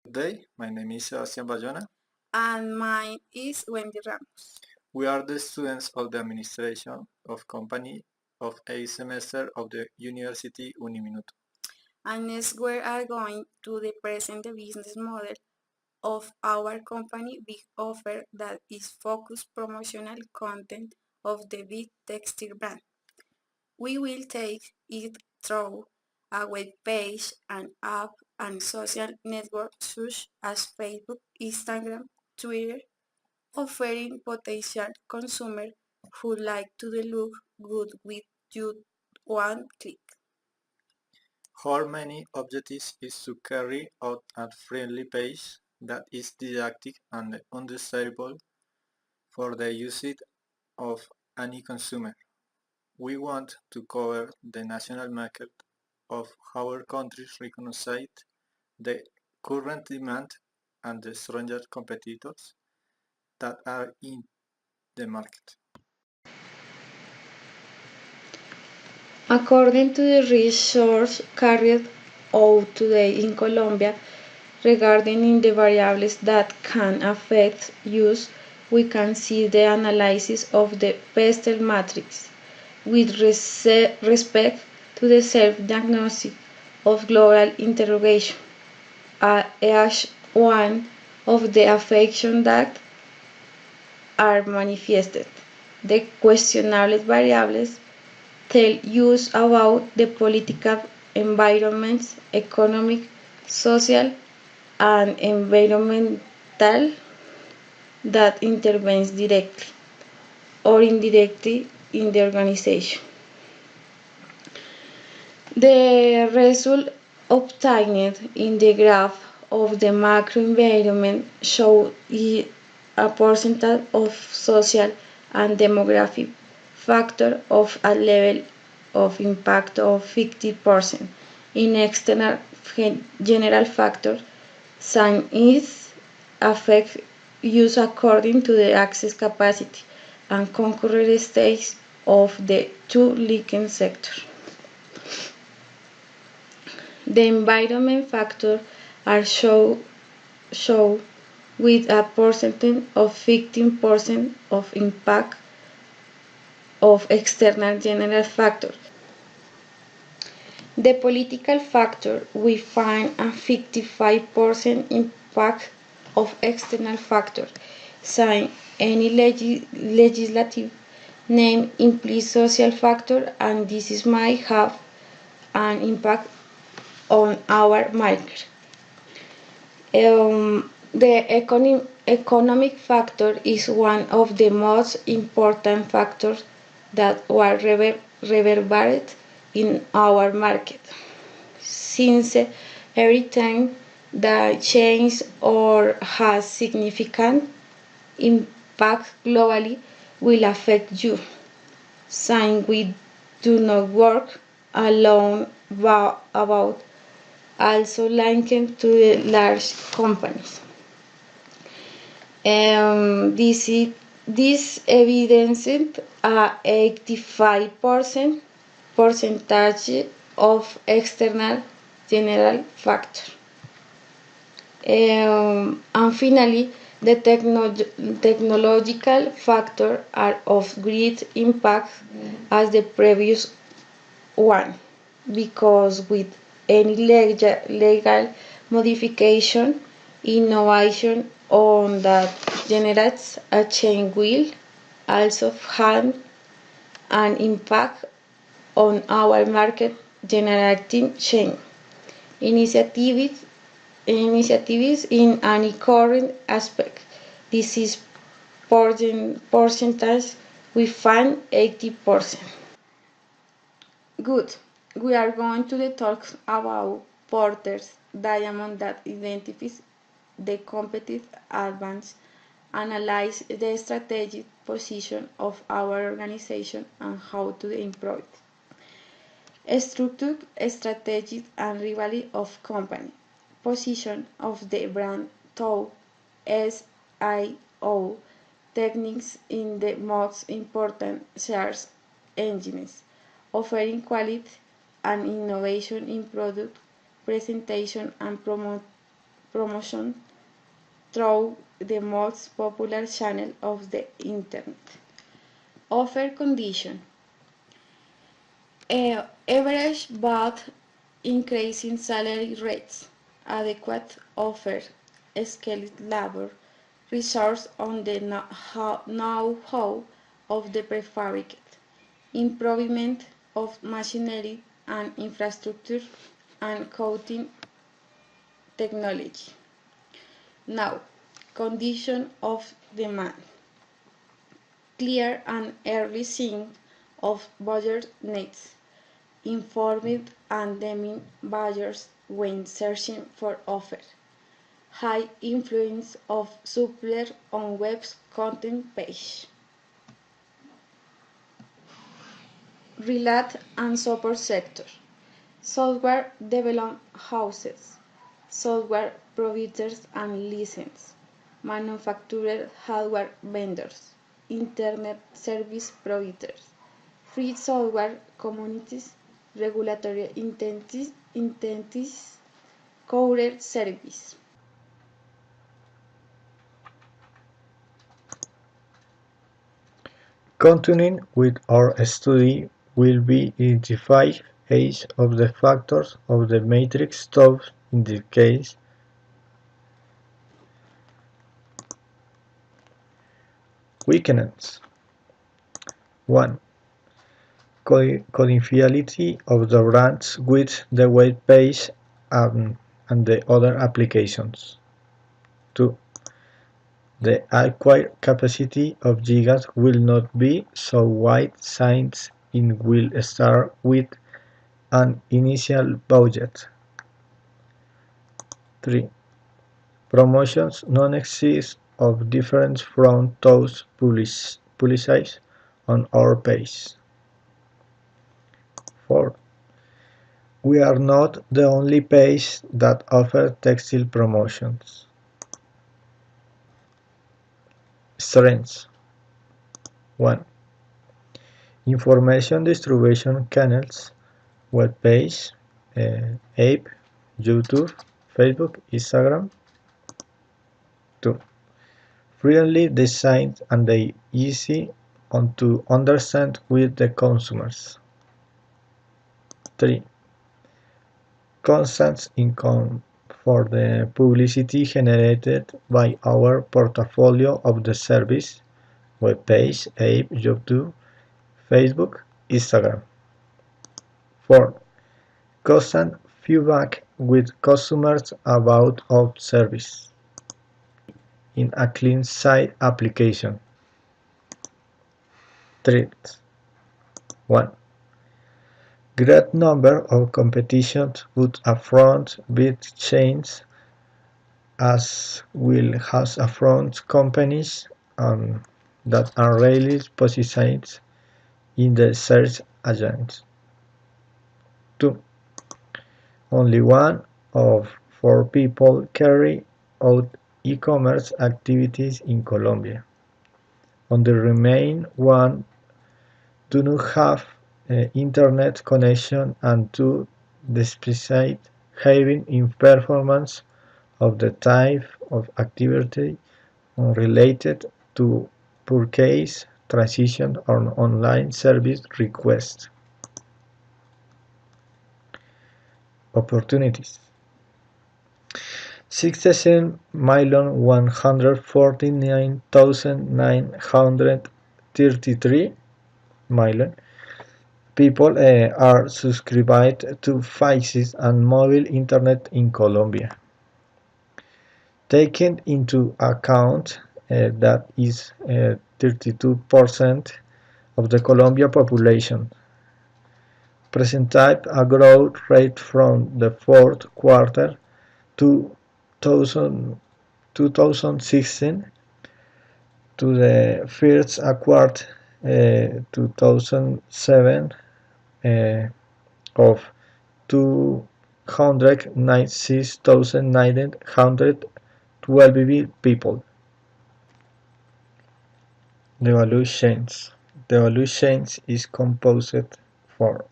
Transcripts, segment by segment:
Good day, my name is Sebastian Bayona. And mine is Wendy Ramos. We are the students of the Administration of Company of a semester of the University Uniminuto. And next we are going to present the business model of our company Big Offer that is focused promotional content of the Big Textile brand. We will take it through a web page, an app, and social networks such as Facebook, Instagram, Twitter, offering potential consumers who like to look good with just one click. Our main objective is to carry out a friendly page that is didactic and understandable for the usage of any consumer. We want to cover the national market of our countries, recognize the current demand and the stronger competitors that are in the market. According to the research carried out today in Colombia regarding the variables that can affect use, we can see the analysis of the pestle matrix with respect to the self-diagnosis of global interrogation, as one of the affections that are manifested. The questionable variables tell us about the political environments, economic, social, and environmental that intervenes directly or indirectly in the organization. The result obtained in the graph of the macro environment shows a percentage of social and demographic factor of a level of impact of 50%. In external general factor, sign is affect use according to the access capacity and concurrent states of the two linking sectors. The environment factors are shown with a percentage of 15% of impact of external general factors. The political factor we find a 55% impact of external factors. Sign any legislative name implies social factor and this might have an impact on our market. The economic factor is one of the most important factors that will reverberate in our market. Since every time that change or has significant impact globally will affect you. Since we do not work alone about also linked to the large companies. This evidenced a 85% percentage of external general factor. And finally, the technological factors are of great impact as the previous one, because with any legal modification, innovation on that generates a change will also have an impact on our market, generating change. Initiatives in any current aspect. This is percentage we find 80%. Good. We are going to talk about Porter's diamond that identifies the competitive advantage, analyze the strategic position of our organization and how to improve it. Structure, strategy, and rivalry of company. Position of the brand through SIO techniques in the most important search engines, offering quality and innovation in product presentation and promotion through the most popular channel of the internet. Offer condition. Average but increasing salary rates, adequate offer, skilled labor, resource on the know-how of the prefabricate, improvement of machinery and infrastructure, and coating technology. Now, condition of demand. Clear and early sign of buyer needs. Informed and demanding buyers when searching for offer. High influence of supplier on web's content page. Relate and support sector. Software development houses. Software providers and license. Manufacturer hardware vendors. Internet service providers. Free software communities. Regulatory entities. Courier service. Continuing with our study, will be identify each of the factors of the matrix stops in this case. Weaknesses. 1. Confidentiality of the brands with the web page and the other applications. 2. The acquired capacity of gigas will not be so wide since it will start with an initial budget. 3. Promotions non-exist of difference from those publicized on our page. 4. We are not the only page that offers textile promotions. Strengths. 1. Information distribution channels, web page, app, YouTube, Facebook, Instagram. 2. Friendly design and they easy to understand with the consumers. 3. Constant income for the publicity generated by our portfolio of the service, web page, app, YouTube, Facebook, Instagram. 4. Constant feedback with customers about our service in a clean site application. Threats. 1. Great number of competitions put upfront big chains as will has upfront companies that are rarely positioned in the search engines. 2. Only one of 4 people carry out e-commerce activities in Colombia. On the remaining one do not have internet connection and 2 despite having in performance of the type of activity related to purchase, transition, or online service request. Opportunities. 67,149,933 million people are subscribed to fixed and mobile internet in Colombia. Taking into account that is 32% of the Colombia population, presented a growth rate from the fourth quarter 2016 to the first quarter 2007 of 296,912 people. The value chains. The value chains is composed for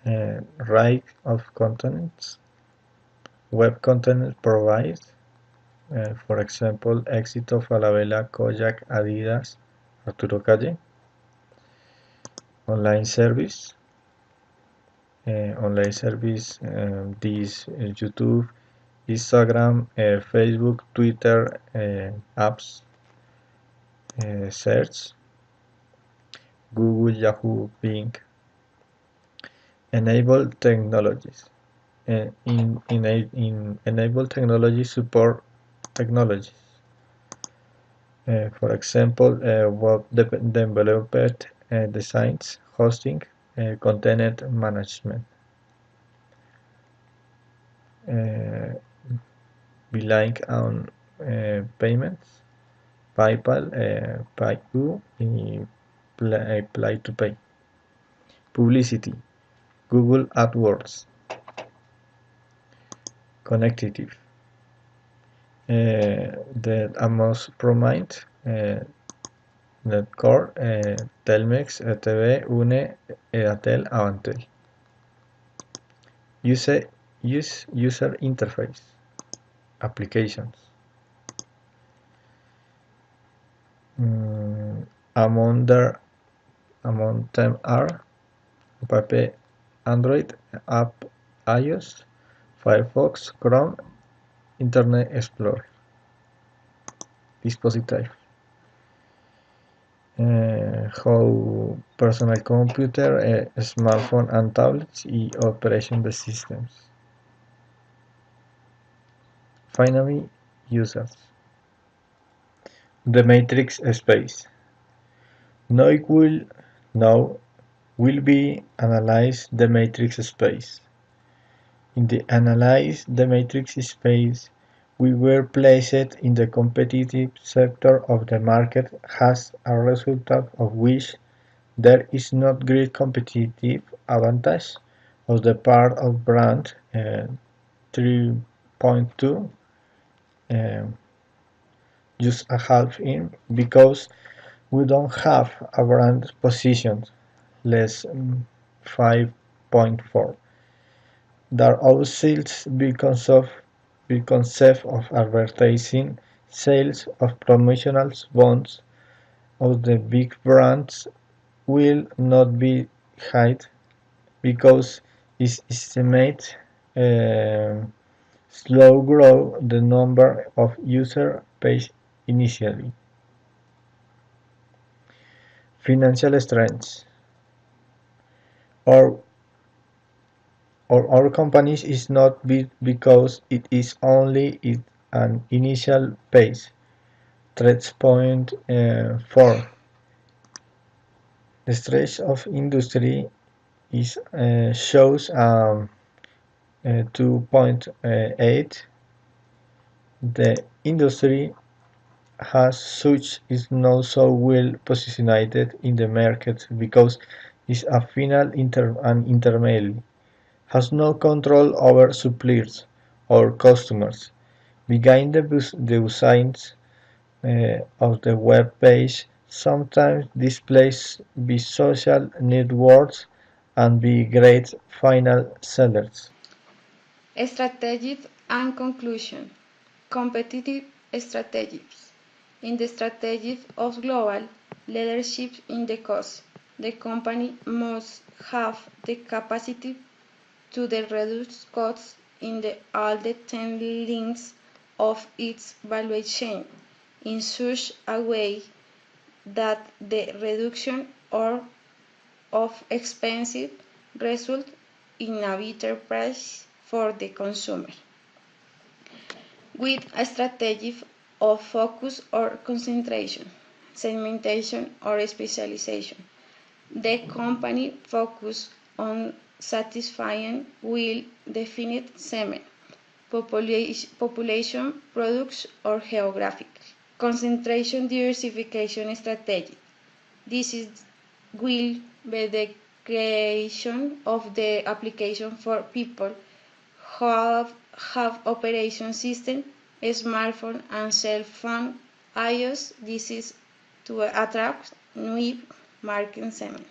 array of components, Web content provides, for example, Éxito, Falabella, Koyak, Adidas, Arturo Calle. Online service, this YouTube, Instagram, Facebook, Twitter, apps, search, Google, Yahoo, Bing. Enable technologies. In enable technology support technologies. For example, web developed designs, hosting, content management. Relying on payments, PayPal, PayU, y Play to Pay. Publicity, Google AdWords. Connective, the Amos Promite, Netcore, Telmex, ETV, UNE, Edatel, Avantel. User interface, applications. Among them are App Android, App iOS, Firefox, Chrome, Internet Explorer. Dispositive. How personal computer, smartphone and tablets y operation systems. Finally, users. The matrix space. Now will be analyze the matrix space. In the analyze the matrix space, we were placed in the competitive sector of the market as a result of which there is not great competitive advantage of the part of brand 3.2, just a half in, because we don't have a brand position less 5.4. There are sales concept of advertising, sales of promotional bonds of the big brands will not be high because it estimates slow grow the number of user page initially. Financial strengths. Our our companies is not big because it is only an initial phase. Threats point 4. The stress of industry is shows 2.8. The industry has such is not so well positioned in the market because it's a final and intermediary, has no control over suppliers or customers. Begin the designs of the web page sometimes displays be social networks and be great final sellers. Strategy and conclusion. Competitive strategies. In the strategy of global leadership in the cost, the company must have the capacity to reduce costs in all the 10 links of its value chain in such a way that the reduction of expenses result in a better price for the consumer. With a strategy of focus or concentration, segmentation or specialization, the company focus on satisfying well-defined segment, population, products, or geographic. Concentration diversification strategy. This will be the creation of the application for people who have operation system, smartphone and cell phone iOS. This is to attract new market segment.